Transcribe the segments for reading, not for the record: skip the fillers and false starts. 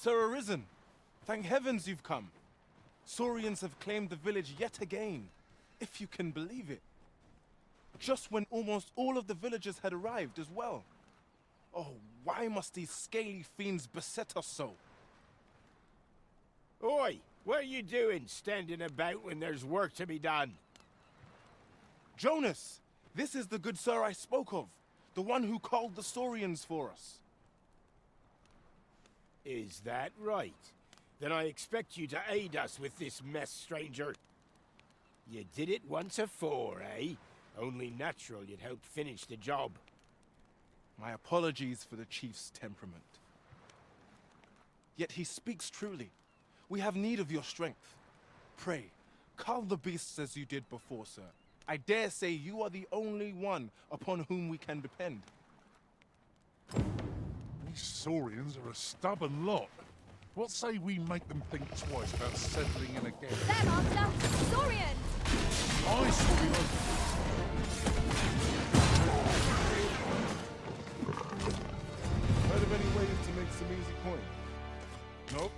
Sir Arisen, thank heavens you've come. Saurians have claimed the village yet again, if you can believe it. Just when almost all of the villagers had arrived as well. Oh, why must these scaly fiends beset us so? Oi, what are you doing standing about when there's work to be done? Jonas, this is the good sir I spoke of, the one who called the Saurians for us. Is that right? Then I expect you to aid us with this mess, stranger. You did it once afore, eh? Only natural you'd help finish the job. My apologies for the chief's temperament. Yet he speaks truly. We have need of your strength. Pray, cull the beasts as you did before, sir. I dare say you are the only one upon whom we can depend. These Saurians are a stubborn lot. What say we make them think twice about settling in again? There, Master! Saurians! I Saurians! Heard of any ways to make some easy coin? Nope.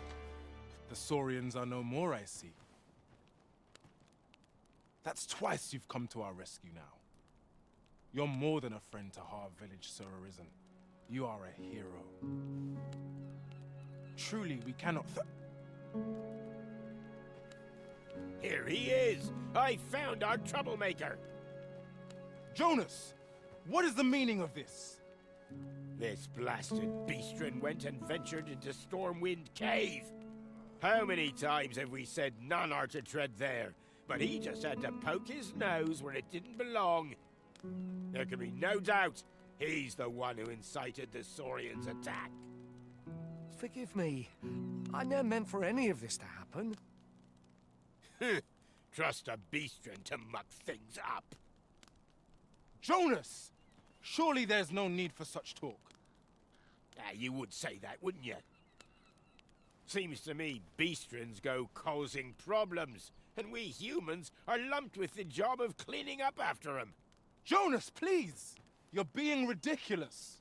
The Saurians are no more, I see. That's twice you've come to our rescue now. You're more than a friend to Har Village, Sir Arisen. You are a hero. Truly, we cannot Here he is! I found our troublemaker! Jonas! What is the meaning of this? This blasted beastren went and ventured into Stormwind Cave. How many times have we said none are to tread there? But he just had to poke his nose where it didn't belong. There can be no doubt he's the one who incited the Saurians' attack. Forgive me. I never meant for any of this to happen. Trust a beastren to muck things up. Jonas! Surely there's no need for such talk. You would say that, wouldn't you? Seems to me beastrens go causing problems, and we humans are lumped with the job of cleaning up after them. Jonas, please! You're being ridiculous.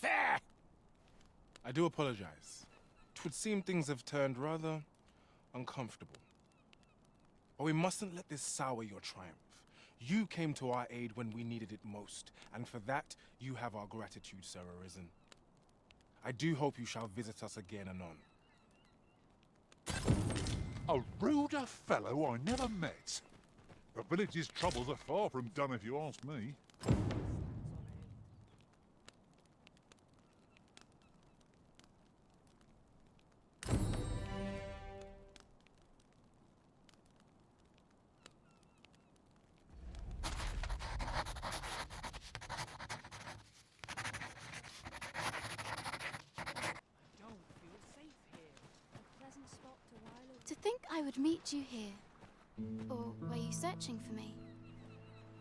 There! I do apologize. 'Twould seem things have turned rather uncomfortable. But we mustn't let this sour your triumph. You came to our aid when we needed it most, and for that, you have our gratitude, Sir Arisen. I do hope you shall visit us again anon. A ruder fellow I never met. The village's troubles are far from done if you ask me. To think I would meet you here. Or were you searching for me?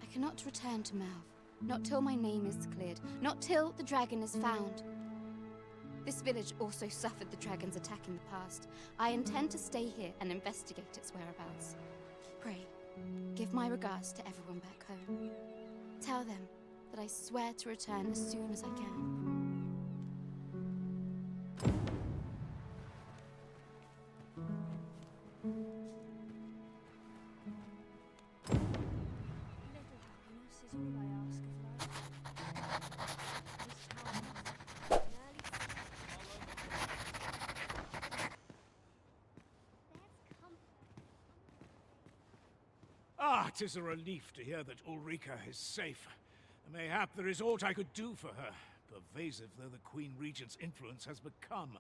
I cannot return to Melv. Not till my name is cleared. Not till the dragon is found. This village also suffered the dragon's attack in the past. I intend to stay here and investigate its whereabouts. Pray, give my regards to everyone back home. Tell them that I swear to return as soon as I can. Ah, 'tis a relief to hear that Ulrika is safe. Mayhap there is aught I could do for her, pervasive though the Queen Regent's influence has become.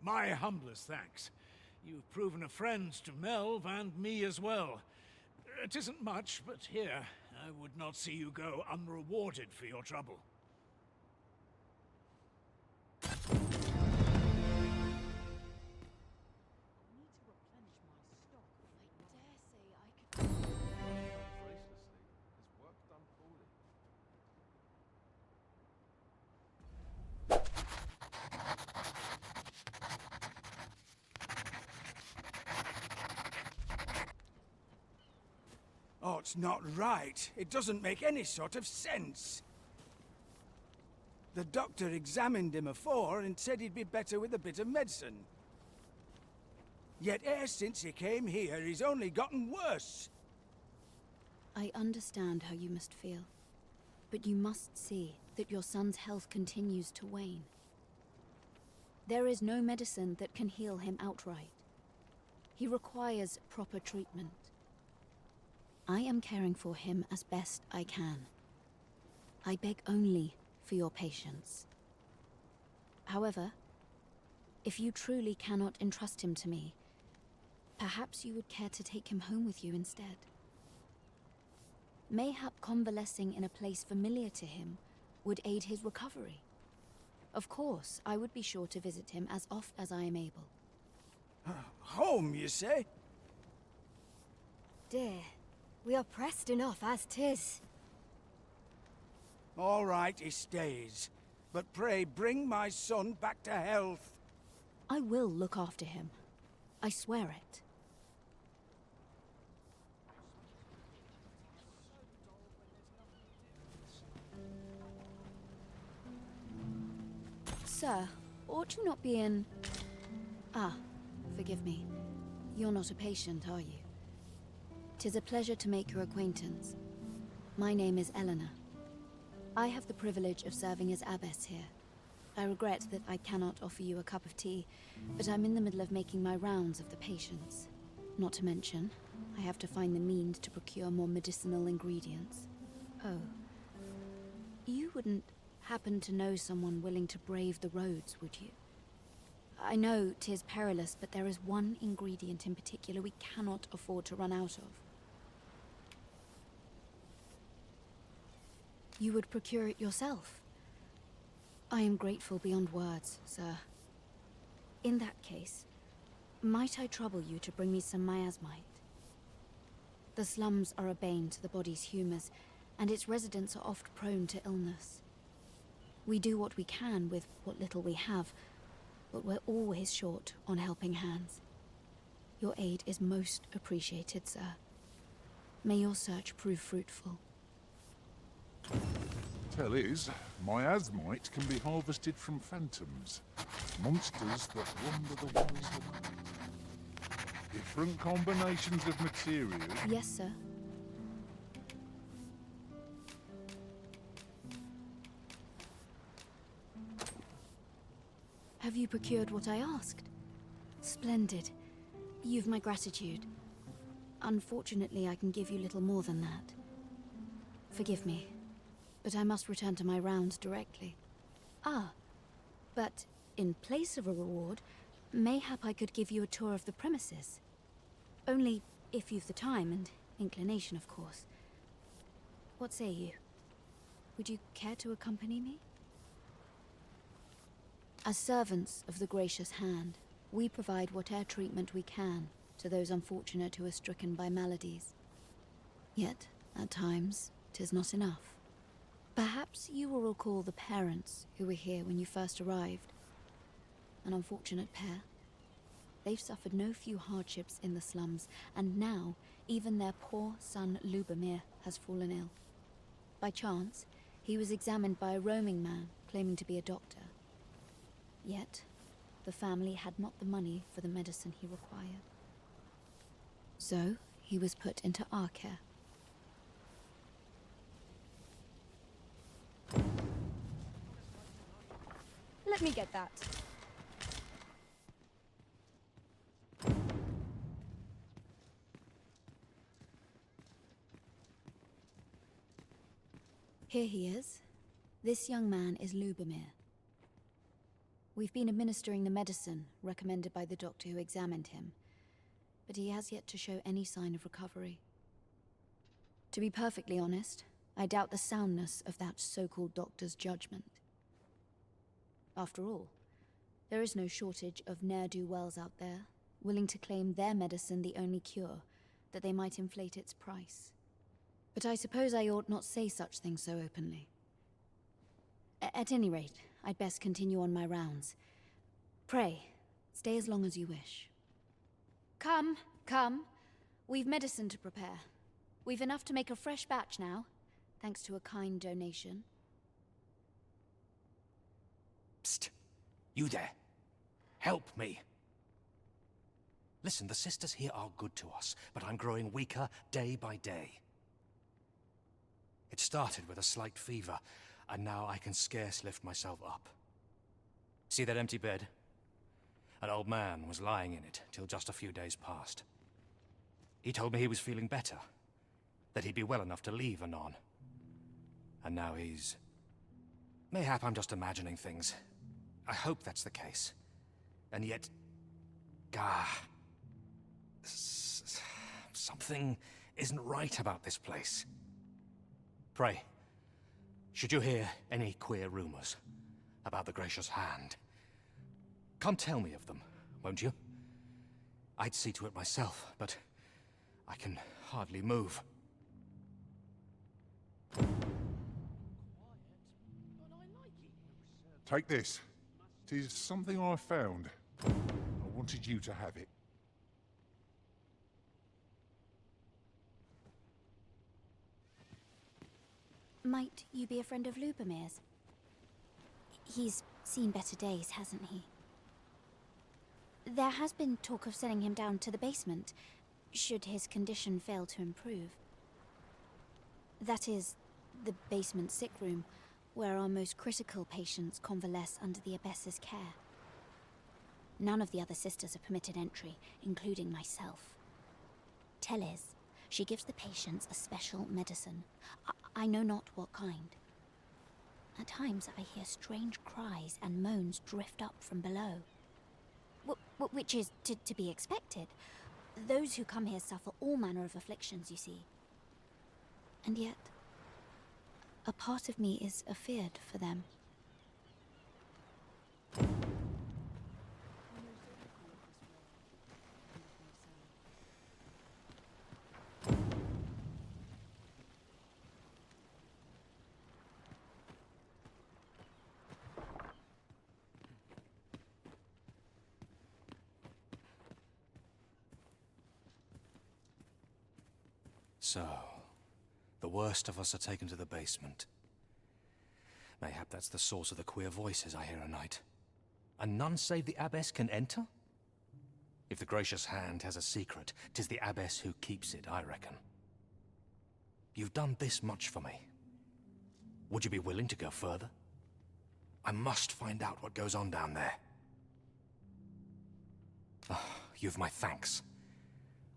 My humblest thanks. You've proven a friend to Melv and me as well. It isn't much, but here, I would not see you go unrewarded for your trouble. Oh, it's not right. It doesn't make any sort of sense. The doctor examined him afore and said he'd be better with a bit of medicine. Yet e'er since he came here, he's only gotten worse. I understand how you must feel, but you must see that your son's health continues to wane. There is no medicine that can heal him outright. He requires proper treatment. I am caring for him as best I can. I beg only for your patience. However, if you truly cannot entrust him to me, perhaps you would care to take him home with you instead. Mayhap convalescing in a place familiar to him would aid his recovery. Of course, I would be sure to visit him as oft as I am able. Home, you say? Dear, we are pressed enough as 'tis. All right, he stays. But pray bring my son back to health. I will look after him. I swear it. Sir, ought you not be in... Ah, forgive me. You're not a patient, are you? 'Tis a pleasure to make your acquaintance. My name is Eleanor. I have the privilege of serving as abbess here. I regret that I cannot offer you a cup of tea, but I'm in the middle of making my rounds of the patients. Not to mention, I have to find the means to procure more medicinal ingredients. Oh. You wouldn't happen to know someone willing to brave the roads, would you? I know 'tis perilous, but there is one ingredient in particular we cannot afford to run out of. You would procure it yourself? I am grateful beyond words, sir. In that case, might I trouble you to bring me some miasmite? The slums are a bane to the body's humors, and its residents are oft prone to illness. We do what we can with what little we have, but we're always short on helping hands. Your aid is most appreciated, sir. May your search prove fruitful. Tell is, miasmite can be harvested from phantoms, monsters that wander the wilds of the night. Different combinations of material. Yes, sir. Have you procured what I asked? Splendid. You've my gratitude. Unfortunately, I can give you little more than that. Forgive me, but I must return to my rounds directly. Ah, but in place of a reward, mayhap I could give you a tour of the premises. Only if you've the time and inclination, of course. What say you? Would you care to accompany me? As servants of the gracious hand, we provide whatever treatment we can to those unfortunate who are stricken by maladies. Yet, at times, 'tis not enough. Perhaps you will recall the parents who were here when you first arrived. An unfortunate pair. They've suffered no few hardships in the slums, and now even their poor son Lubomir has fallen ill. By chance, he was examined by a roaming man claiming to be a doctor. Yet, the family had not the money for the medicine he required. So, he was put into our care. Let me get that. Here he is. This young man is Lubomir. We've been administering the medicine recommended by the doctor who examined him, but he has yet to show any sign of recovery. To be perfectly honest, I doubt the soundness of that so-called doctor's judgment. After all, there is no shortage of ne'er-do-wells out there, willing to claim their medicine the only cure, that they might inflate its price. But I suppose I ought not say such things so openly. At any rate, I'd best continue on my rounds. Pray, stay as long as you wish. Come, come. We've medicine to prepare. We've enough to make a fresh batch now, thanks to a kind donation. You there. Help me. Listen, the sisters here are good to us, but I'm growing weaker day by day. It started with a slight fever, and now I can scarce lift myself up. See that empty bed? An old man was lying in it till just a few days past. He told me he was feeling better, that he'd be well enough to leave anon. And now he's... Mayhap I'm just imagining things. I hope that's the case. And yet... something isn't right about this place. Pray, should you hear any queer rumors about the Gracious Hand, come tell me of them, won't you? I'd see to it myself, but I can hardly move. Take this. It is something I found. I wanted you to have it. Might you be a friend of Lubomir's? He's seen better days, hasn't he? There has been talk of sending him down to the basement, should his condition fail to improve. That is, the basement sick room, where our most critical patients convalesce under the abbess's care. None of the other sisters are permitted entry, including myself. Teles, she gives the patients a special medicine. I know not what kind. At times I hear strange cries and moans drift up from below. Which is to be expected. Those who come here suffer all manner of afflictions, you see. And yet, a part of me is afeard for them. So, the worst of us are taken to the basement. Mayhap that's the source of the queer voices I hear at night. And none save the abbess can enter? If the Gracious Hand has a secret, 'tis the abbess who keeps it, I reckon. You've done this much for me. Would you be willing to go further? I must find out what goes on down there. Oh, you've my thanks.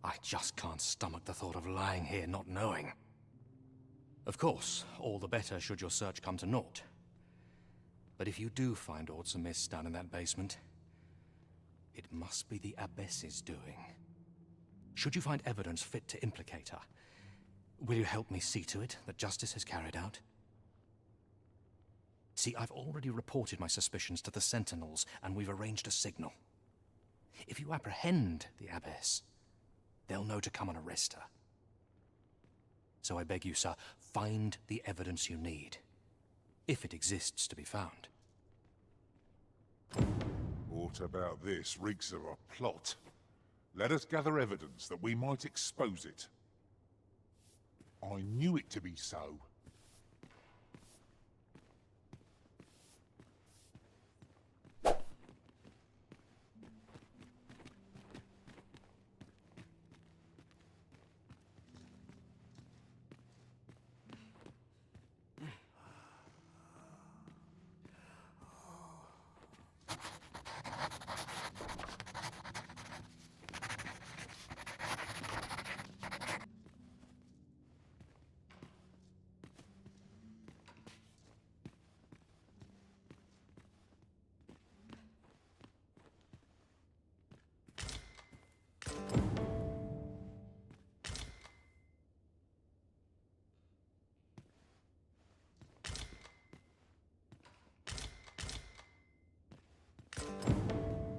I just can't stomach the thought of lying here not knowing. Of course, all the better should your search come to naught. But if you do find aught amiss down in that basement, it must be the abbess's doing. Should you find evidence fit to implicate her, will you help me see to it that justice is carried out? See, I've already reported my suspicions to the sentinels, and we've arranged a signal. If you apprehend the abbess, they'll know to come and arrest her. So I beg you, sir, find the evidence you need, if it exists to be found. What about this reeks of a plot? Let us gather evidence that we might expose it. I knew it to be so.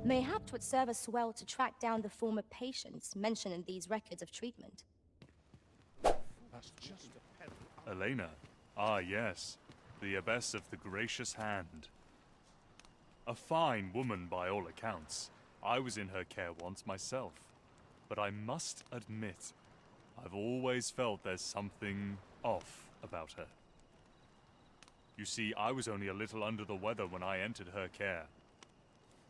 Mayhap 'twould serve us well to track down the former patients mentioned in these records of treatment. That's just a Elena. Ah, yes. The abbess of the Gracious Hand. A fine woman by all accounts. I was in her care once myself. But I must admit, I've always felt there's something off about her. You see, I was only a little under the weather when I entered her care.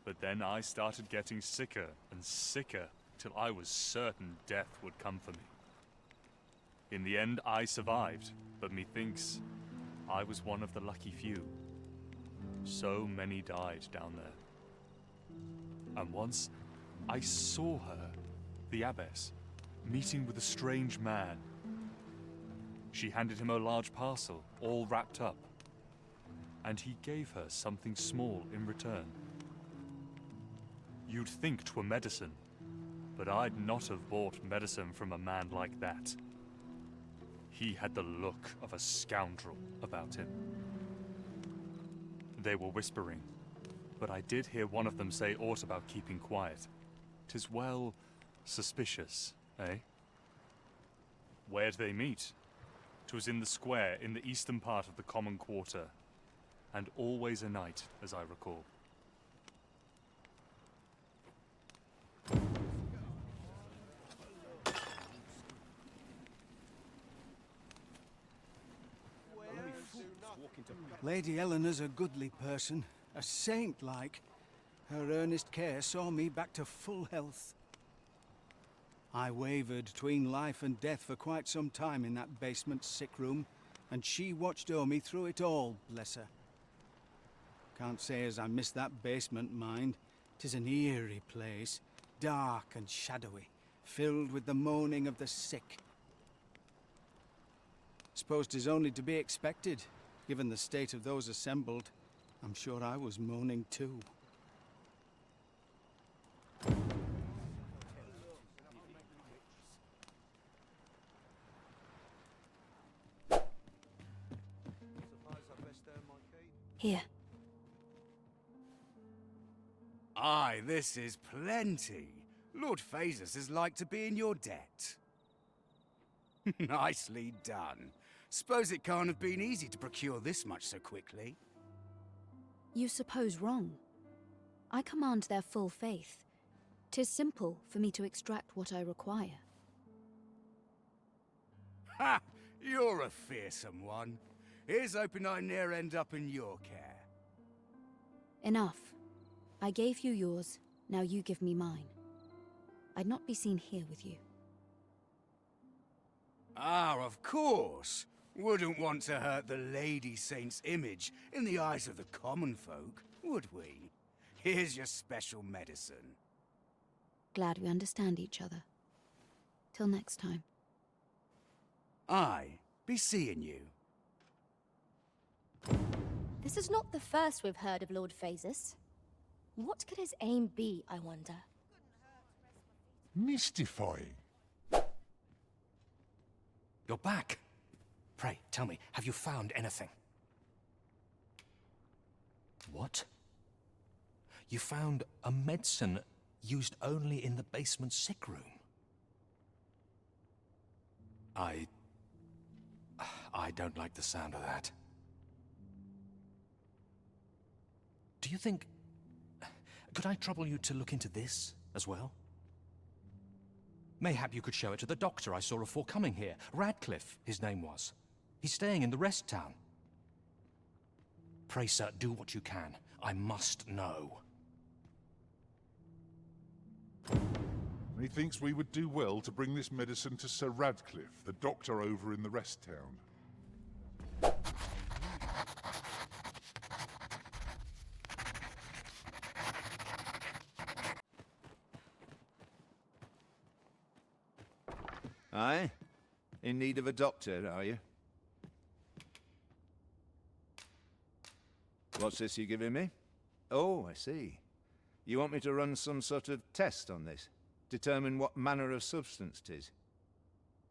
But then I started getting sicker and sicker till I was certain death would come for me. In the end, I survived, but methinks I was one of the lucky few. So many died down there. And once, I saw her, the abbess, meeting with a strange man. She handed him a large parcel, all wrapped up, and he gave her something small in return. You'd think 'twere medicine, but I'd not have bought medicine from a man like that. He had the look of a scoundrel about him. They were whispering, but I did hear one of them say aught about keeping quiet. 'Tis well suspicious, eh? Where'd they meet? 'Twas in the square in the eastern part of the common quarter, and always a night, as I recall. Lady Eleanor's a goodly person, a saint-like. Her earnest care saw me back to full health. I wavered between life and death for quite some time in that basement sick room, and she watched o'er me through it all, bless her. Can't say as I miss that basement, mind. 'Tis an eerie place, dark and shadowy, filled with the moaning of the sick. Suppose 'tis only to be expected. Given the state of those assembled, I'm sure I was moaning too. Here. Aye, this is plenty. Lord Phasus is like to be in your debt. Nicely done. Suppose it can't have been easy to procure this much so quickly. You suppose wrong. I command their full faith. 'Tis simple for me to extract what I require. Ha! You're a fearsome one. Here's hoping I ne'er end up in your care. Enough. I gave you yours, now you give me mine. I'd not be seen here with you. Ah, of course. Wouldn't want to hurt the Lady Saint's image in the eyes of the common folk, would we? Here's your special medicine. Glad we understand each other. Till next time. Aye, be seeing you. This is not the first we've heard of Lord Phasus. What could his aim be, I wonder? Mystifying. You're back. Pray, tell me, have you found anything? What? You found a medicine used only in the basement sick room? I don't like the sound of that. Do you think... Could I trouble you to look into this as well? Mayhap you could show it to the doctor I saw before coming here. Radcliffe, his name was. He's staying in the rest town. Pray, sir, do what you can. I must know. Methinks we would do well to bring this medicine to Sir Radcliffe, the doctor over in the rest town. Aye? In need of a doctor, are you? What's this you're giving me? Oh, I see. You want me to run some sort of test on this? Determine what manner of substance 'tis?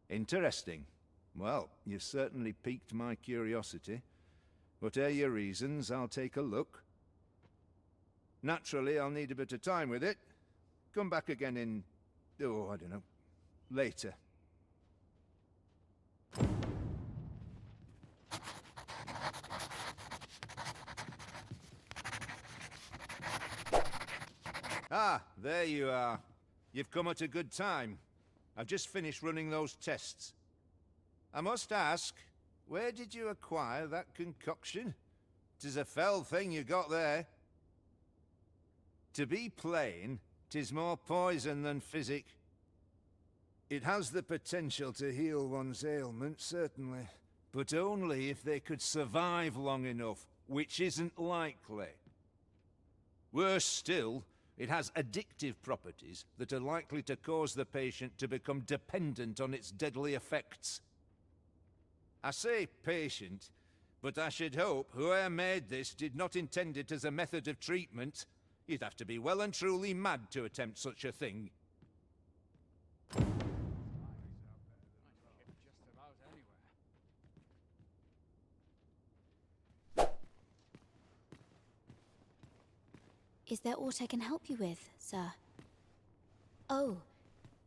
Interesting. Well, you've certainly piqued my curiosity. Whatever your reasons, I'll take a look. Naturally, I'll need a bit of time with it. Come back again in... oh, I don't know. Later. Ah, there you are. You've come at a good time. I've just finished running those tests. I must ask, where did you acquire that concoction? 'Tis a fell thing you got there. To be plain, 'tis more poison than physic. It has the potential to heal one's ailments, certainly, but only if they could survive long enough, which isn't likely. Worse still, it has addictive properties that are likely to cause the patient to become dependent on its deadly effects. I say patient, but I should hope whoever made this did not intend it as a method of treatment. You'd have to be well and truly mad to attempt such a thing. Is there aught I can help you with, sir? Oh,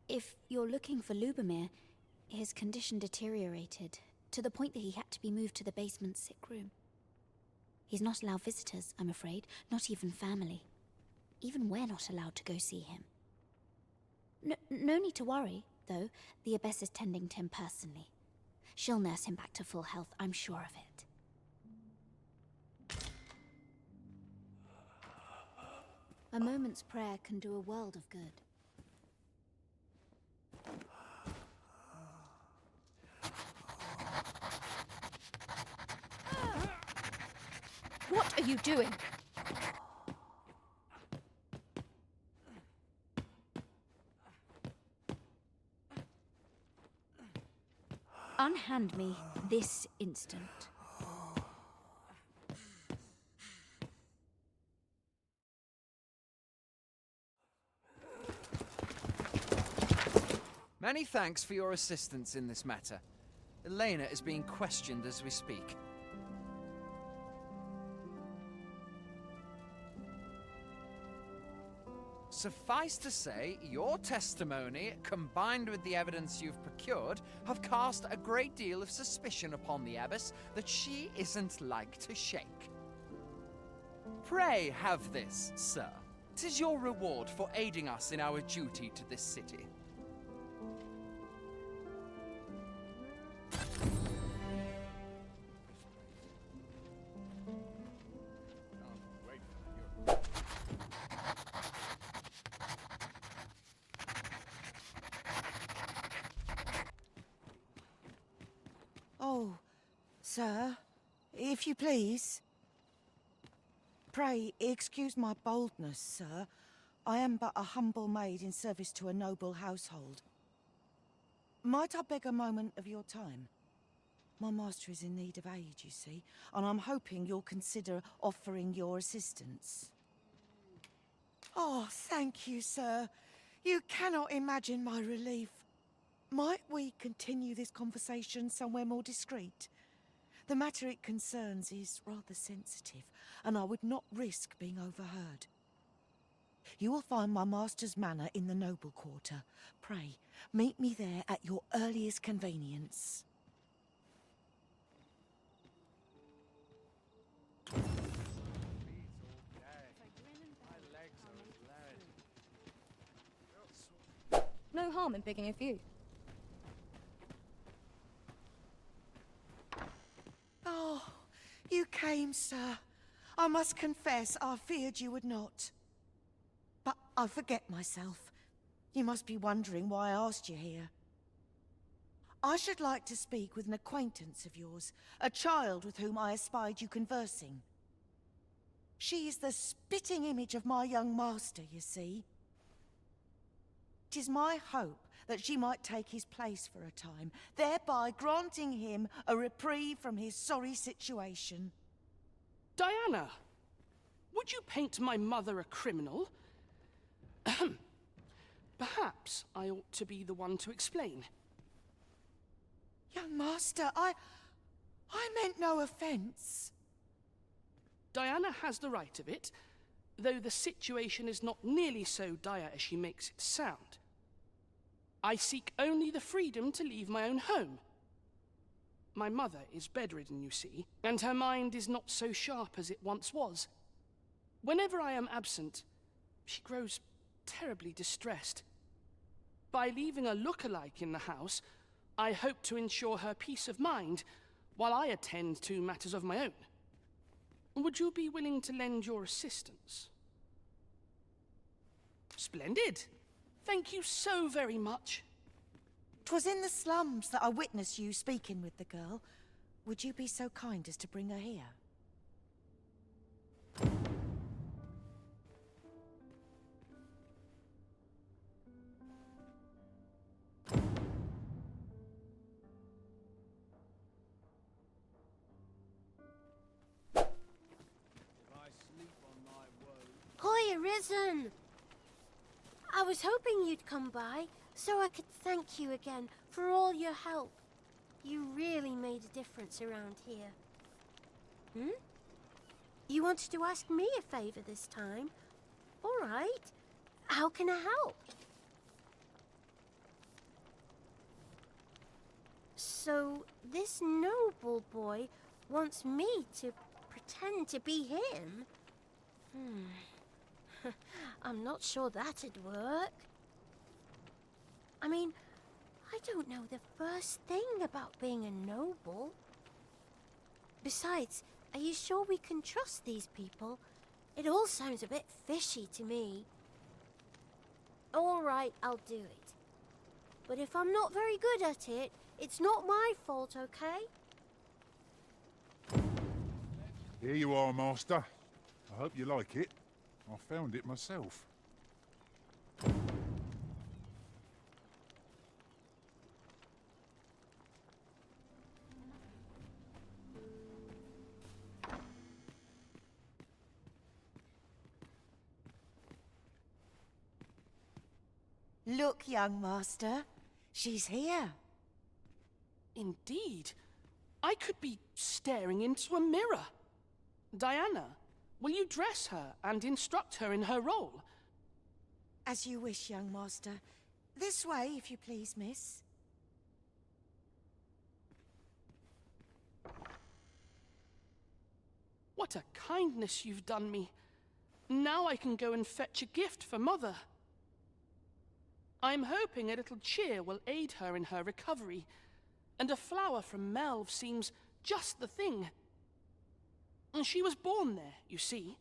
if you're looking for Lubomir, his condition deteriorated to the point that he had to be moved to the basement sick room. He's not allowed visitors, I'm afraid, not even family. Even we're not allowed to go see him. No need to worry, though. The Abbess is tending to him personally. She'll nurse him back to full health, I'm sure of it. A moment's prayer can do a world of good. What are you doing? Unhand me this instant. Many thanks for your assistance in this matter. Elena is being questioned as we speak. Suffice to say, your testimony, combined with the evidence you've procured, have cast a great deal of suspicion upon the Abbess that she isn't like to shake. Pray have this, sir. 'Tis your reward for aiding us in our duty to this city. Oh, sir, if you please. Pray, excuse my boldness, sir. I am but a humble maid in service to a noble household. Might I beg a moment of your time? My master is in need of aid, you see, and I'm hoping you'll consider offering your assistance. Oh, thank you, sir. You cannot imagine my relief. Might we continue this conversation somewhere more discreet? The matter it concerns is rather sensitive, and I would not risk being overheard. You will find my master's manor in the noble quarter. Pray, meet me there at your earliest convenience. No harm in picking a few. Oh, you came, sir. I must confess, I feared you would not. But I forget myself. You must be wondering why I asked you here. I should like to speak with an acquaintance of yours, a child with whom I espied you conversing. She is the spitting image of my young master, you see. 'Tis my hope that she might take his place for a time, thereby granting him a reprieve from his sorry situation. Diana, would you paint my mother a criminal? Perhaps I ought to be the one to explain. Young master, I meant no offence. Diana has the right of it, though the situation is not nearly so dire as she makes it sound. I seek only the freedom to leave my own home. My mother is bedridden, you see, and her mind is not so sharp as it once was. Whenever I am absent, she grows terribly distressed. By leaving a look-alike in the house, I hope to ensure her peace of mind while I attend to matters of my own. Would you be willing to lend your assistance? Splendid. Thank you so very much. 'Twas in the slums that I witnessed you speaking with the girl. Would you be so kind as to bring her here? Hi, Arisen! I was hoping you'd come by, so I could thank you again for all your help. You really made a difference around here. You wanted to ask me a favour this time? All right. How can I help? So, this noble boy wants me to pretend to be him? I'm not sure that'd work. I mean, I don't know the first thing about being a noble. Besides, are you sure we can trust these people? It all sounds a bit fishy to me. All right, I'll do it. But if I'm not very good at it, it's not my fault, okay? Here you are, Master. I hope you like it. I found it myself. Look, young master. She's here. Indeed. I could be staring into a mirror. Diana, will you dress her and instruct her in her role? As you wish, young master. This way, if you please, miss. What a kindness you've done me. Now I can go and fetch a gift for Mother. I'm hoping a little cheer will aid her in her recovery, and a flower from Melve seems just the thing. She was born there, you see.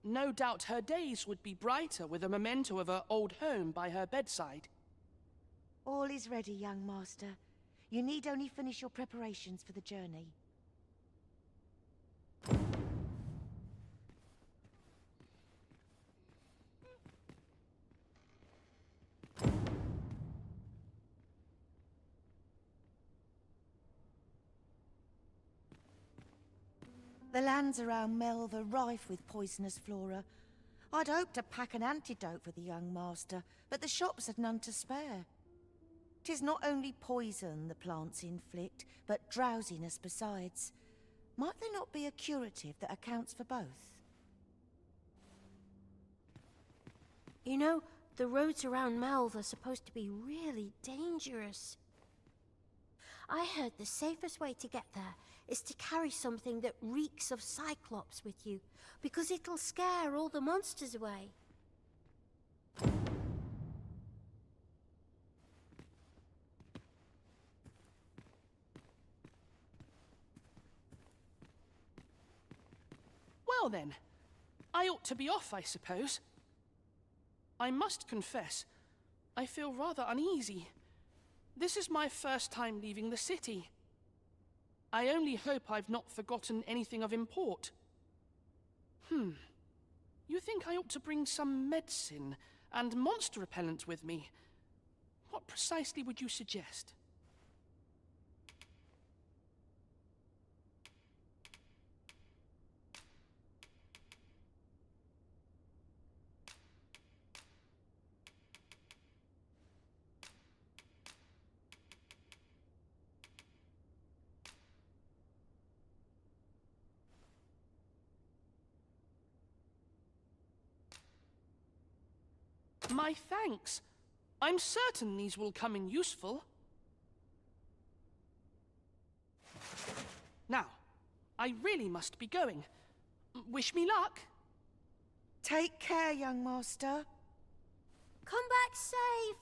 No doubt her days would be brighter with a memento of her old home by her bedside. All is ready, young master. You need only finish your preparations for the journey. The lands around Melve are rife with poisonous flora. I'd hoped to pack an antidote for the young master, but the shops had none to spare. 'Tis not only poison the plants inflict, but drowsiness besides. Might there not be a curative that accounts for both? You know, the roads around Melve are supposed to be really dangerous. I heard the safest way to get there is to carry something that reeks of Cyclops with you, because it'll scare all the monsters away. Well then, I ought to be off, I suppose. I must confess, I feel rather uneasy. This is my first time leaving the city. I only hope I've not forgotten anything of import. You think I ought to bring some medicine and monster repellent with me? What precisely would you suggest? My thanks. I'm certain these will come in useful. Now, I really must be going. Wish me luck. Take care, young master. Come back safe.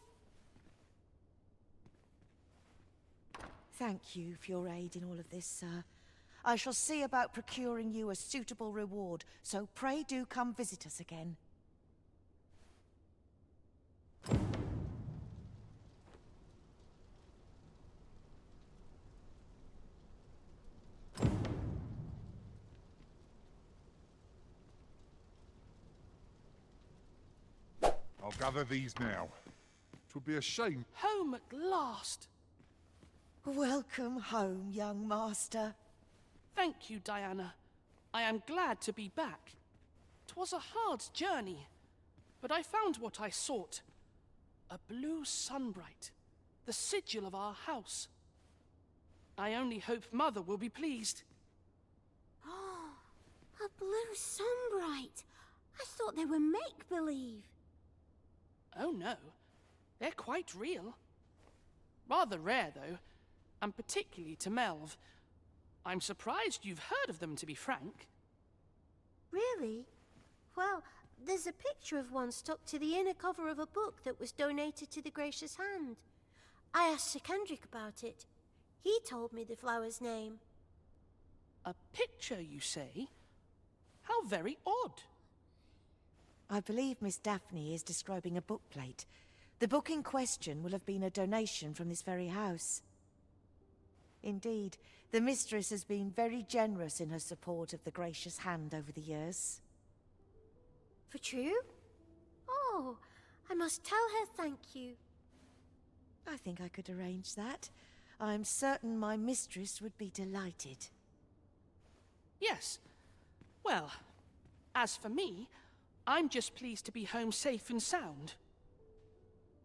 Thank you for your aid in all of this, sir. I shall see about procuring you a suitable reward, so pray do come visit us again. I'll gather these now. It would be a shame. Home at last! Welcome home, young master. Thank you, Diana. I am glad to be back. 'Twas a hard journey, but I found what I sought. A blue sunbright, the sigil of our house. I only hope Mother will be pleased. Oh, a blue sunbright. I thought they were make-believe. Oh no, they're quite real. Rather rare, though, and particularly to Melv. I'm surprised you've heard of them, to be frank. Really? Well, there's a picture of one stuck to the inner cover of a book that was donated to the Gracious Hand. I asked Sir Kendrick about it. He told me the flower's name. A picture, you say? How very odd. I believe Miss Daphne is describing a bookplate. The book in question will have been a donation from this very house. Indeed, the mistress has been very generous in her support of the Gracious Hand over the years. For true? Oh, I must tell her thank you. I think I could arrange that. I'm certain my mistress would be delighted. Yes. Well, as for me, I'm just pleased to be home safe and sound.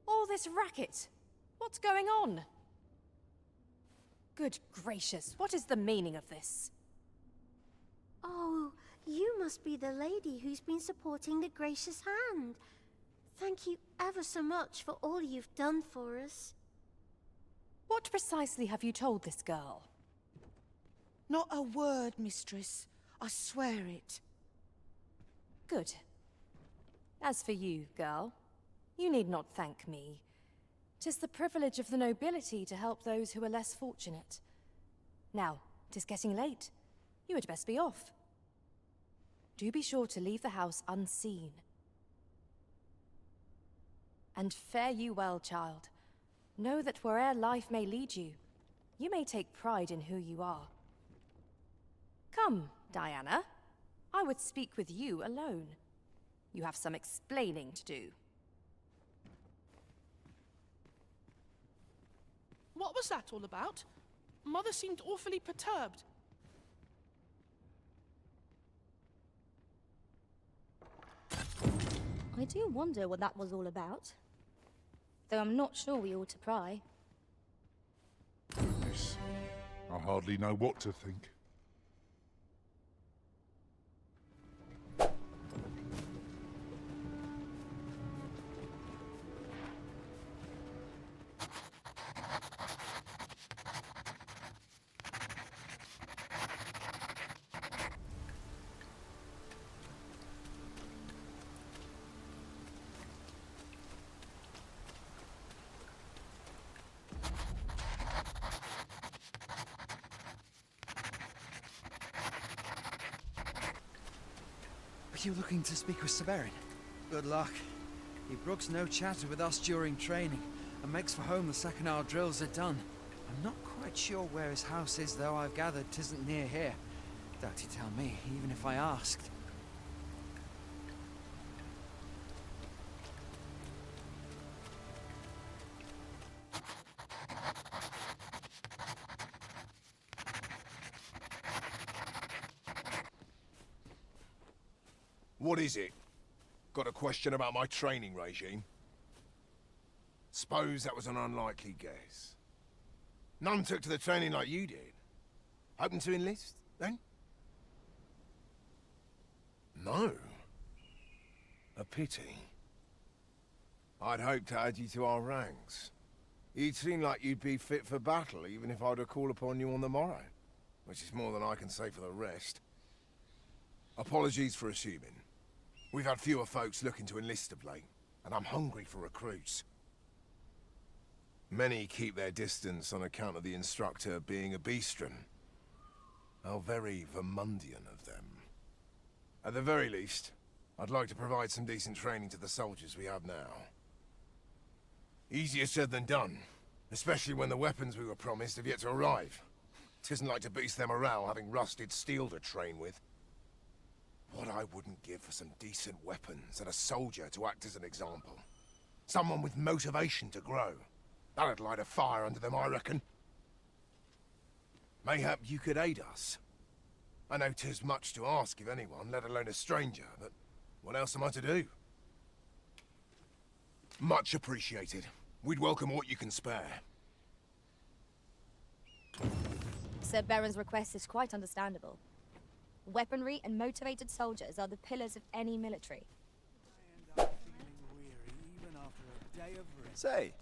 All this racket. What's going on? Good gracious, what is the meaning of this? Oh, you must be the lady who's been supporting the Gracious Hand. Thank you ever so much for all you've done for us. What precisely have you told this girl? Not a word, mistress. I swear it. Good. As for you, girl, you need not thank me. 'Tis the privilege of the nobility to help those who are less fortunate. Now, 'tis getting late. You had best be off. Do be sure to leave the house unseen. And fare you well, child. Know that where'er life may lead you, you may take pride in who you are. Come, Diana. I would speak with you alone. You have some explaining to do. What was that all about? Mother seemed awfully perturbed. I do wonder what that was all about. Though I'm not sure we ought to pry. Goodness, I hardly know what to think. Are you looking to speak with Severin? Good luck. He brooks no chatter with us during training, and makes for home the second our drills are done. I'm not quite sure where his house is, though I've gathered 'tisn't near here. Doubt he'd tell me, even if I asked. What is it? Got a question about my training regime? Suppose that was an unlikely guess. None took to the training like you did. Hoping to enlist, then? No. A pity. I'd hoped to add you to our ranks. You'd seem like you'd be fit for battle, even if I were to call upon you on the morrow. Which is more than I can say for the rest. Apologies for assuming. We've had fewer folks looking to enlist of late, and I'm hungry for recruits. Many keep their distance on account of the instructor being a beastren. How very Vermundian of them. At the very least, I'd like to provide some decent training to the soldiers we have now. Easier said than done, especially when the weapons we were promised have yet to arrive. 'Tisn't like to boost their morale having rusted steel to train with. What I wouldn't give for some decent weapons and a soldier to act as an example. Someone with motivation to grow. That'd light a fire under them, I reckon. Mayhap you could aid us. I know 'tis much to ask of anyone, let alone a stranger, but what else am I to do? Much appreciated. We'd welcome what you can spare. Sir Baron's request is quite understandable. Weaponry and motivated soldiers are the pillars of any military. Say,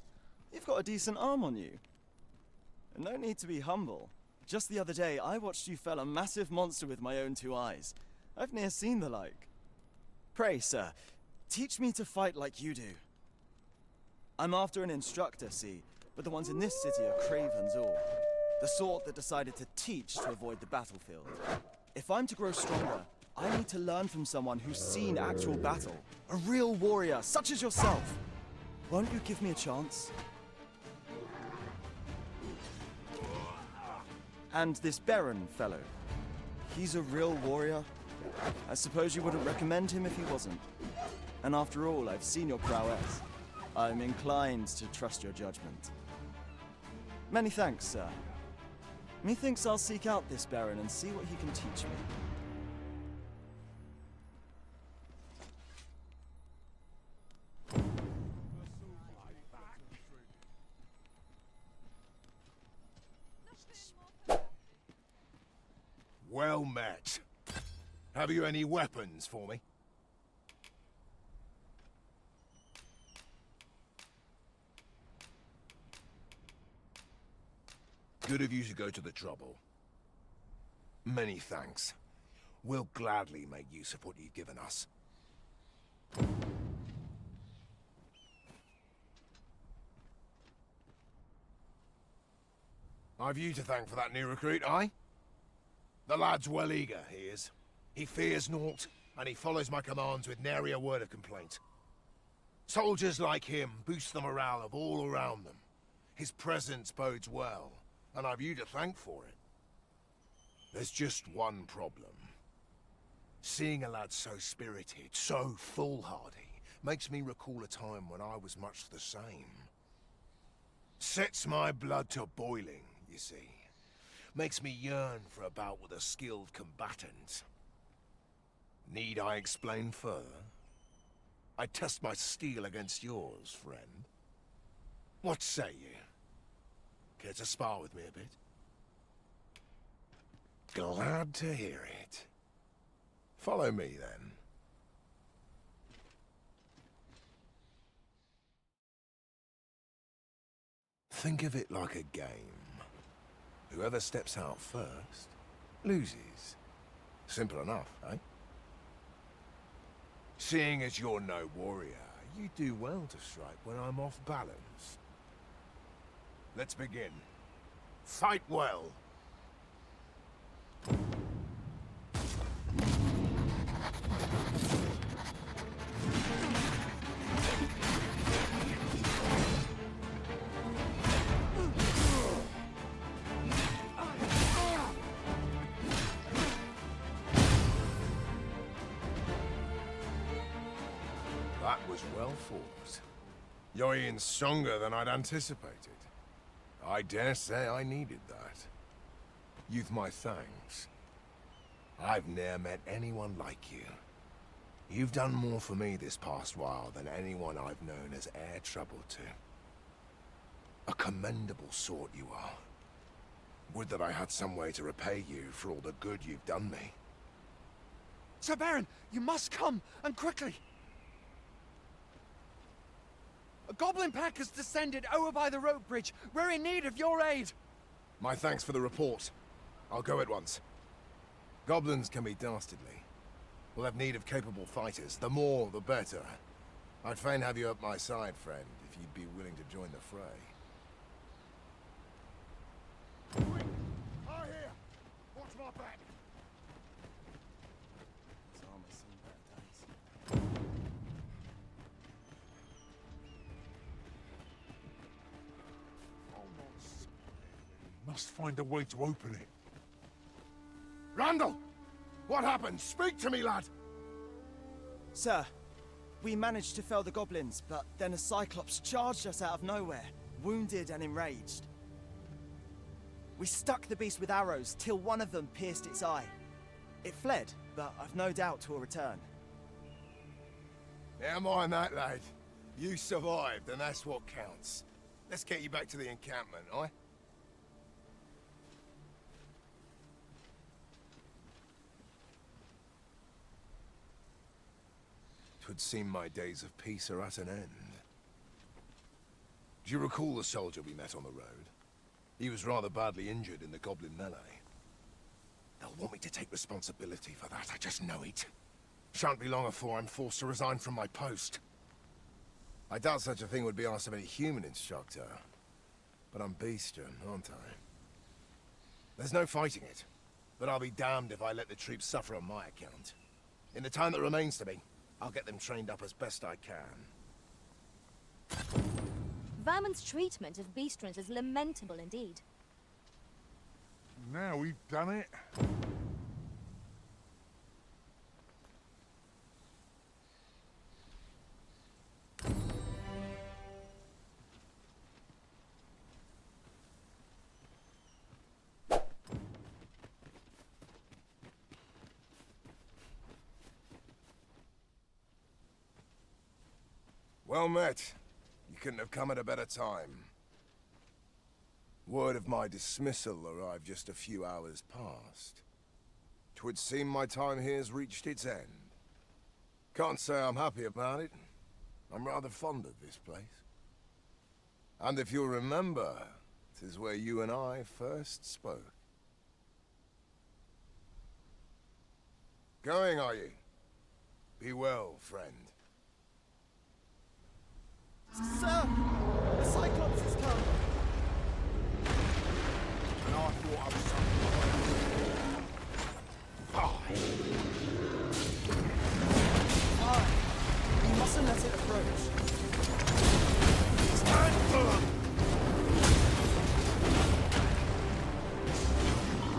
you've got a decent arm on you. And no need to be humble. Just the other day, I watched you fell a massive monster with my own 2 eyes. I've ne'er seen the like. Pray, sir, teach me to fight like you do. I'm after an instructor, see, but the ones in this city are cravens all. The sort that decided to teach to avoid the battlefield. If I'm to grow stronger, I need to learn from someone who's seen actual battle. A real warrior, such as yourself. Won't you give me a chance? And this Baron fellow, he's a real warrior? I suppose you wouldn't recommend him if he wasn't. And after all, I've seen your prowess. I'm inclined to trust your judgment. Many thanks, sir. Methinks I'll seek out this Baron and see what he can teach me. Well met. Have you any weapons for me? Good of you to go to the trouble. Many thanks. We'll gladly make use of what you've given us. I've you to thank for that new recruit, aye? The lad's well eager, he is. He fears naught, and he follows my commands with nary a word of complaint. Soldiers like him boost the morale of all around them. His presence bodes well, and I've you to thank for it. There's just one problem. Seeing a lad so spirited, so foolhardy, makes me recall a time when I was much the same. Sets my blood to boiling, you see. Makes me yearn for a bout with a skilled combatant. Need I explain further? I test my steel against yours, friend. What say you? Care to spar with me a bit? Glad to hear it. Follow me, then. Think of it like a game. Whoever steps out first, loses. Simple enough, eh? Seeing as you're no warrior, you do well to strike when I'm off balance. Let's begin. Fight well. That was well fought. You're even stronger than I'd anticipated. I dare say I needed that. You've my thanks. I've ne'er met anyone like you. You've done more for me this past while than anyone I've known has e'er troubled to. A commendable sort you are. Would that I had some way to repay you for all the good you've done me. Sir Baron, you must come, and quickly! A goblin pack has descended over by the rope bridge. We're in need of your aid. My thanks for the report. I'll go at once. Goblins can be dastardly. We'll have need of capable fighters. The more, the better. I'd fain have you at my side, friend, if you'd be willing to join the fray. Quick! I here! Watch my back! Must find a way to open it. Randall! What happened? Speak to me, lad! Sir, we managed to fell the goblins, but then a Cyclops charged us out of nowhere, wounded and enraged. We stuck the beast with arrows till one of them pierced its eye. It fled, but I've no doubt 'twill return. Never mind that, lad. You survived, and that's what counts. Let's get you back to the encampment, aye? Twould seem my days of peace are at an end. Do you recall the soldier we met on the road? He was rather badly injured in the goblin melee. They'll want me to take responsibility for that, I just know it. Shan't be long afore I'm forced to resign from my post. I doubt such a thing would be asked of any human instructor. But I'm beastern, aren't I? There's no fighting it. But I'll be damned if I let the troops suffer on my account. In the time that remains to me, I'll get them trained up as best I can. Vermin's treatment of beastrons is lamentable indeed. Now we've done it. Well met. You couldn't have come at a better time. Word of my dismissal arrived just a few hours past. 'Twould seem my time here's reached its end. Can't say I'm happy about it. I'm rather fond of this place. And if you'll remember, 'tis where you and I first spoke. Going, are you? Be well, friend. Sir! The Cyclops has come! And I thought I was Fine. We mustn't let it approach. Stand firm!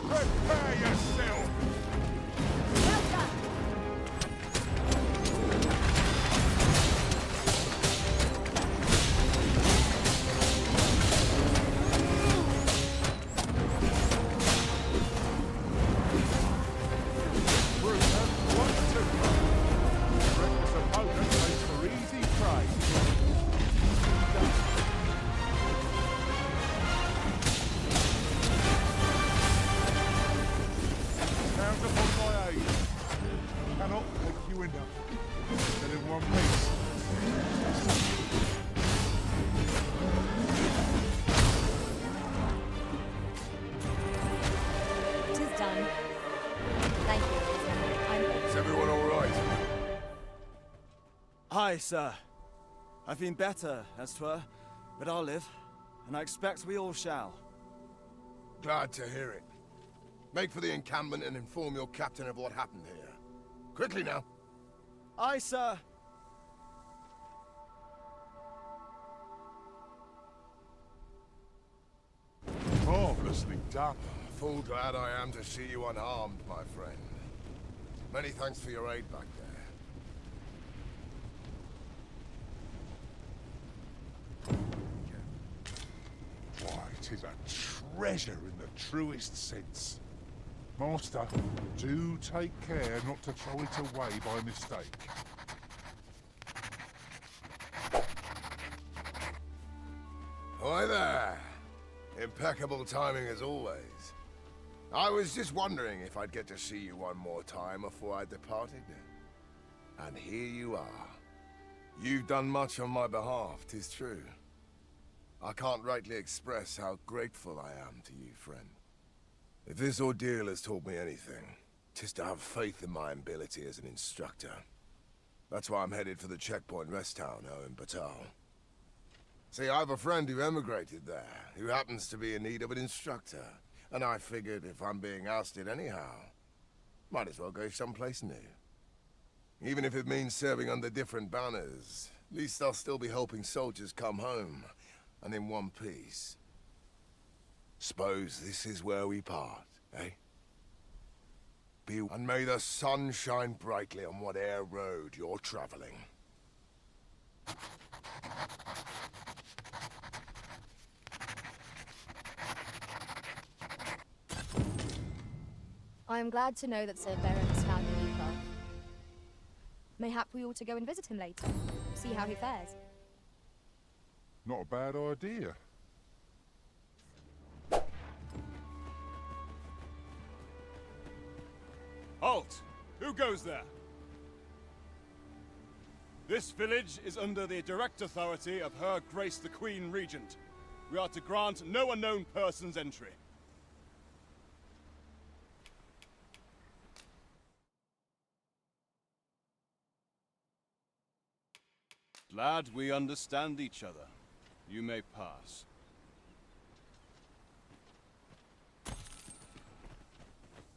Prepare yourself! Aye, sir. I've been better, as 'twere, but I'll live, and I expect we all shall. Glad to hear it. Make for the encampment and inform your captain of what happened here. Quickly now. Aye, sir. Marvelously done. Full glad I am to see you unharmed, my friend. Many thanks for your aid back there. Why, 'tis a treasure in the truest sense. Master, do take care not to throw it away by mistake. Hi there. Impeccable timing as always. I was just wondering if I'd get to see you one more time before I departed. And here you are. You've done much on my behalf, 'tis true. I can't rightly express how grateful I am to you, friend. If this ordeal has taught me anything, 'tis to have faith in my ability as an instructor. That's why I'm headed for the checkpoint rest town now in Batal. See, I have a friend who emigrated there, who happens to be in need of an instructor. And I figured if I'm being ousted anyhow, might as well go someplace new. Even if it means serving under different banners, at least I'll still be helping soldiers come home, and in one piece. Suppose this is where we part, eh? be, and may the sun shine brightly on whate'er road you're travelling. I am glad to know that Sir Beren has found a new path. Mayhap we ought to go and visit him later, see how he fares. Not a bad idea. Halt! Who goes there? This village is under the direct authority of Her Grace the Queen Regent. We are to grant no unknown persons entry. Glad we understand each other. You may pass.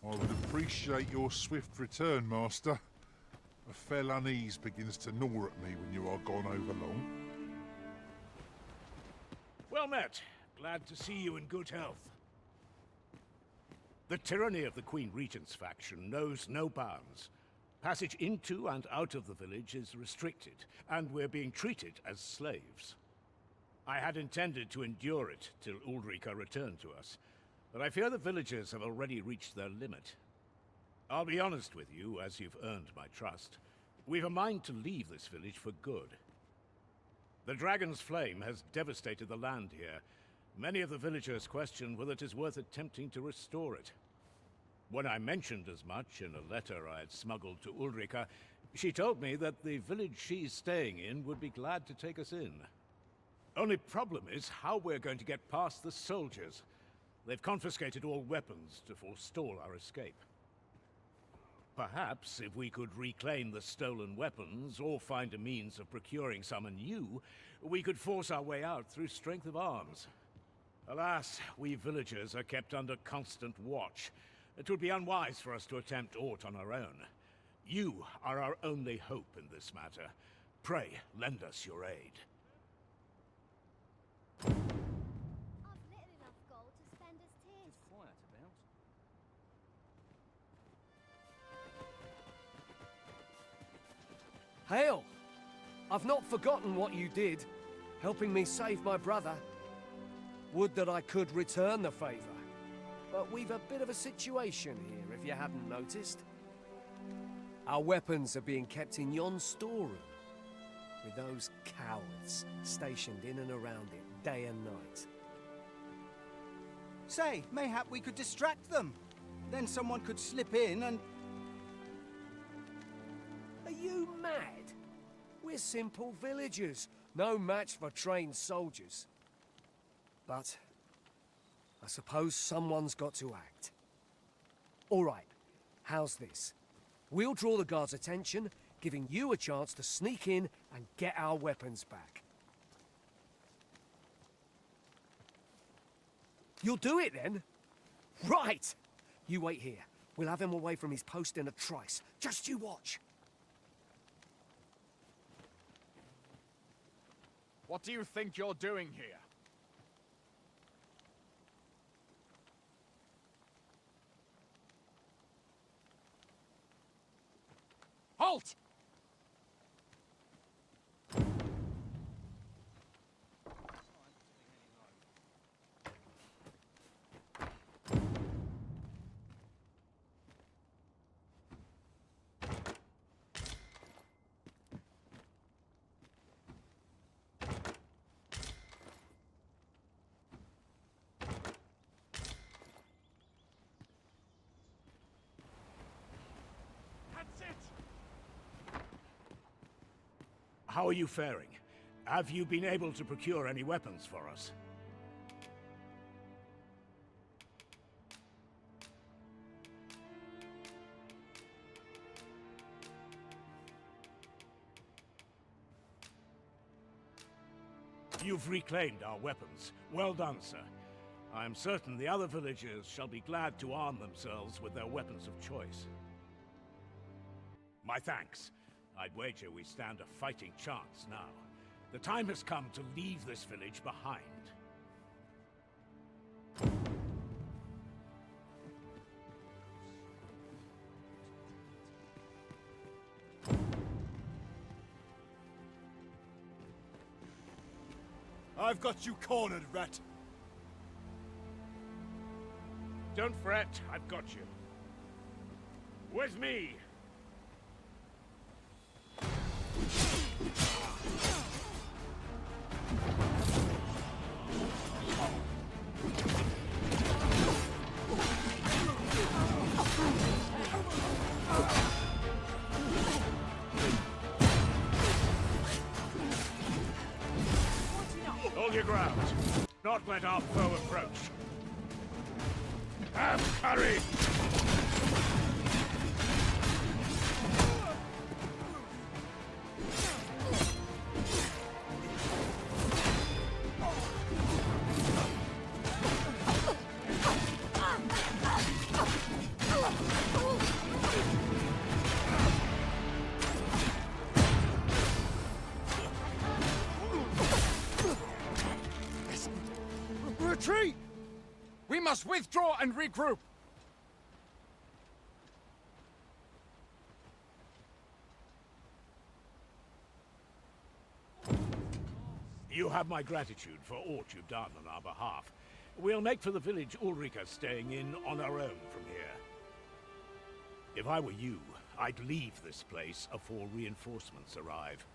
I would appreciate your swift return, Master. A fell unease begins to gnaw at me when you are gone over long. Well met. Glad to see you in good health. The tyranny of the Queen Regent's faction knows no bounds. Passage into and out of the village is restricted, and we're being treated as slaves. I had intended to endure it till Ulrika returned to us, but I fear the villagers have already reached their limit. I'll be honest with you, as you've earned my trust. We've a mind to leave this village for good. The dragon's flame has devastated the land here. Many of the villagers question whether it is worth attempting to restore it. When I mentioned as much in a letter I had smuggled to Ulrika, she told me that the village she's staying in would be glad to take us in. Only problem is how we're going to get past the soldiers. They've confiscated all weapons to forestall our escape. Perhaps if we could reclaim the stolen weapons or find a means of procuring some anew, we could force our way out through strength of arms. Alas, we villagers are kept under constant watch. It would be unwise for us to attempt aught on our own. You are our only hope in this matter. Pray, lend us your aid. I've little enough gold to spend as tis. Quiet about. Hail! I've not forgotten what you did, helping me save my brother. Would that I could return the favour. But we've a bit of a situation here, if you hadn't noticed. Our weapons are being kept in yon storeroom, with those cowards stationed in and around it, day and night. Say, mayhap we could distract them. Then someone could slip in and... Are you mad? We're simple villagers, no match for trained soldiers. But I suppose someone's got to act. All right, how's this? We'll draw the guards' attention, giving you a chance to sneak in and get our weapons back. You'll do it then? Right! You wait here. We'll have him away from his post in a trice. Just you watch. What do you think you're doing here? Halt! How are you faring? Have you been able to procure any weapons for us? You've reclaimed our weapons. Well done, sir. I am certain the other villagers shall be glad to arm themselves with their weapons of choice. My thanks. I'd wager we stand a fighting chance now. The time has come to leave this village behind. I've got you cornered, rat. Don't fret, I've got you. With me! Hold your ground. Not let our foe approach. Have courage! Retreat! We must withdraw and regroup. You have my gratitude for aught you've done on our behalf. We'll make for the village Ulrika staying in on our own from here. If I were you, I'd leave this place afore reinforcements arrive.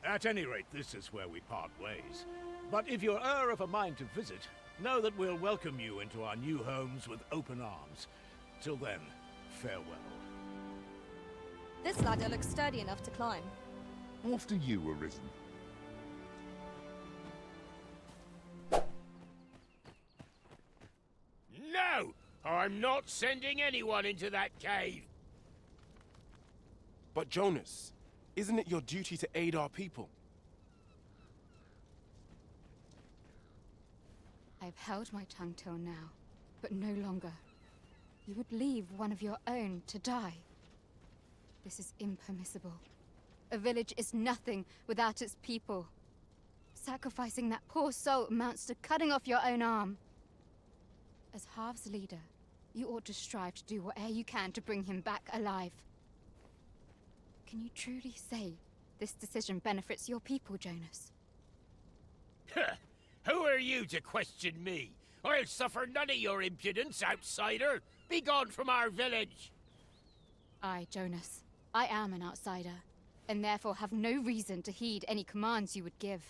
At any rate, this is where we part ways. But if you're of a mind to visit, know that we'll welcome you into our new homes with open arms. Till then, farewell. This ladder looks sturdy enough to climb. After you were risen. No! I'm not sending anyone into that cave! But Jonas, isn't it your duty to aid our people? I've held my tongue till now, but no longer. You would leave one of your own to die. This is impermissible. A village is nothing without its people. Sacrificing that poor soul amounts to cutting off your own arm. As Half's leader, you ought to strive to do whatever you can to bring him back alive. Can you truly say this decision benefits your people, Jonas? Who are you to question me? I'll suffer none of your impudence, outsider! Be gone from our village! I, Jonas, I am an outsider, and therefore have no reason to heed any commands you would give.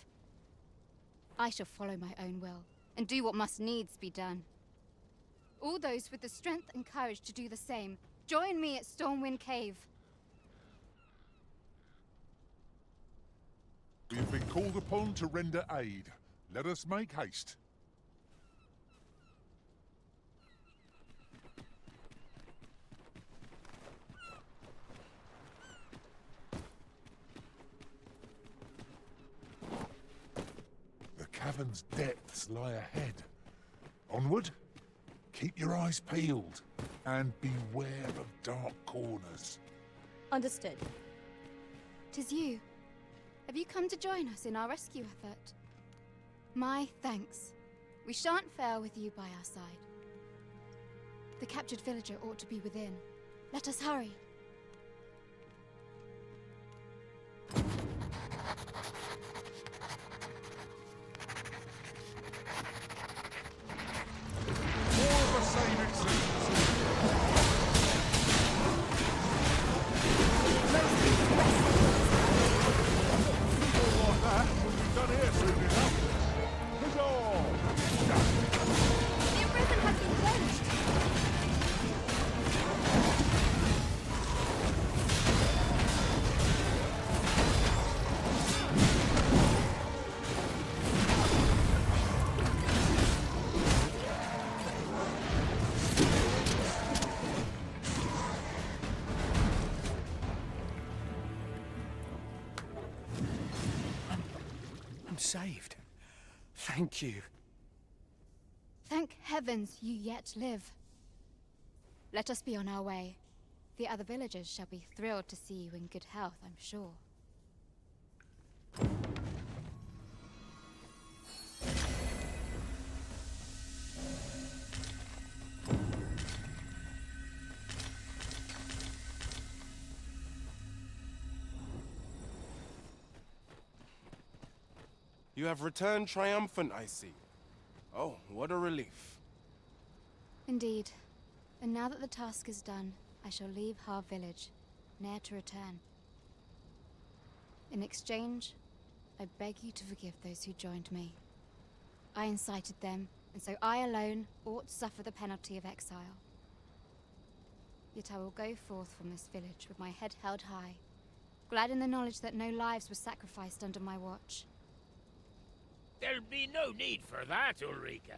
I shall follow my own will, and do what must needs be done. All those with the strength and courage to do the same, join me at Stormwind Cave. We have been called upon to render aid. Let us make haste. The cavern's depths lie ahead. Onward. Keep your eyes peeled, and beware of dark corners. Understood. 'Tis you. Have you come to join us in our rescue effort? My thanks. We shan't fail with you by our side. The captured villager ought to be within. Let us hurry. Saved. Thank you. Thank heavens you yet live. Let us be on our way. The other villagers shall be thrilled to see you in good health, I'm sure. You have returned triumphant, I see. Oh, what a relief. Indeed. And now that the task is done, I shall leave Har village, ne'er to return. In exchange, I beg you to forgive those who joined me. I incited them, and so I alone ought to suffer the penalty of exile. Yet I will go forth from this village with my head held high, glad in the knowledge that no lives were sacrificed under my watch. There'll be no need for that, Ulrika.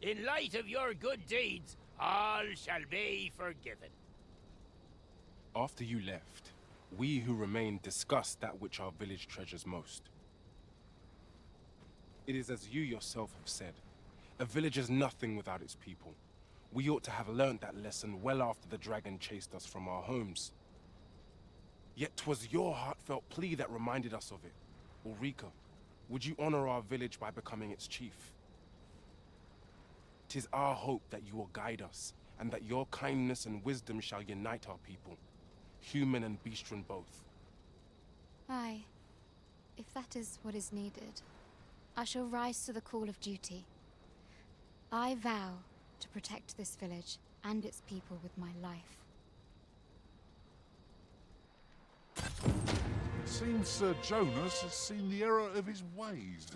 In light of your good deeds, all shall be forgiven. After you left, we who remained discussed that which our village treasures most. It is as you yourself have said, a village is nothing without its people. We ought to have learnt that lesson well after the dragon chased us from our homes. Yet 'twas your heartfelt plea that reminded us of it. Ulrika, would you honor our village by becoming its chief? 'Tis our hope that you will guide us, and that your kindness and wisdom shall unite our people, human and bestian both. Aye, if that is what is needed, I shall rise to the call of duty. I vow to protect this village and its people with my life. It seems Sir Jonas has seen the error of his ways.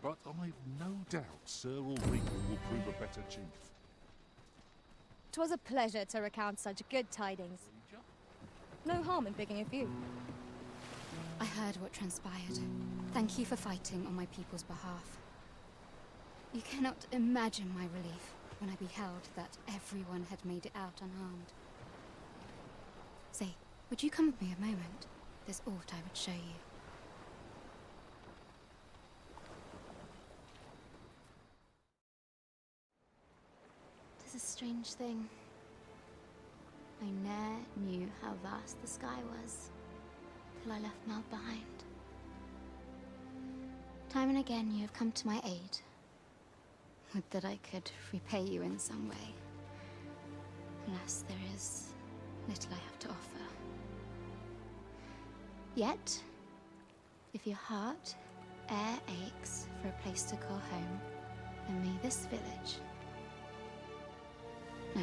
But I've no doubt Sir Ulrika will prove a better chief. 'Twas a pleasure to recount such good tidings. No harm in picking a few. I heard what transpired. Thank you for fighting on my people's behalf. You cannot imagine my relief when I beheld that everyone had made it out unharmed. Say, would you come with me a moment? There's aught I would show you. Tis a strange thing. I ne'er knew how vast the sky was, till I left Mount behind. Time and again you have come to my aid. Would that I could repay you in some way. Alas, there is little I have to offer. Yet, if your heart e'er aches for a place to call home, then may this village... No.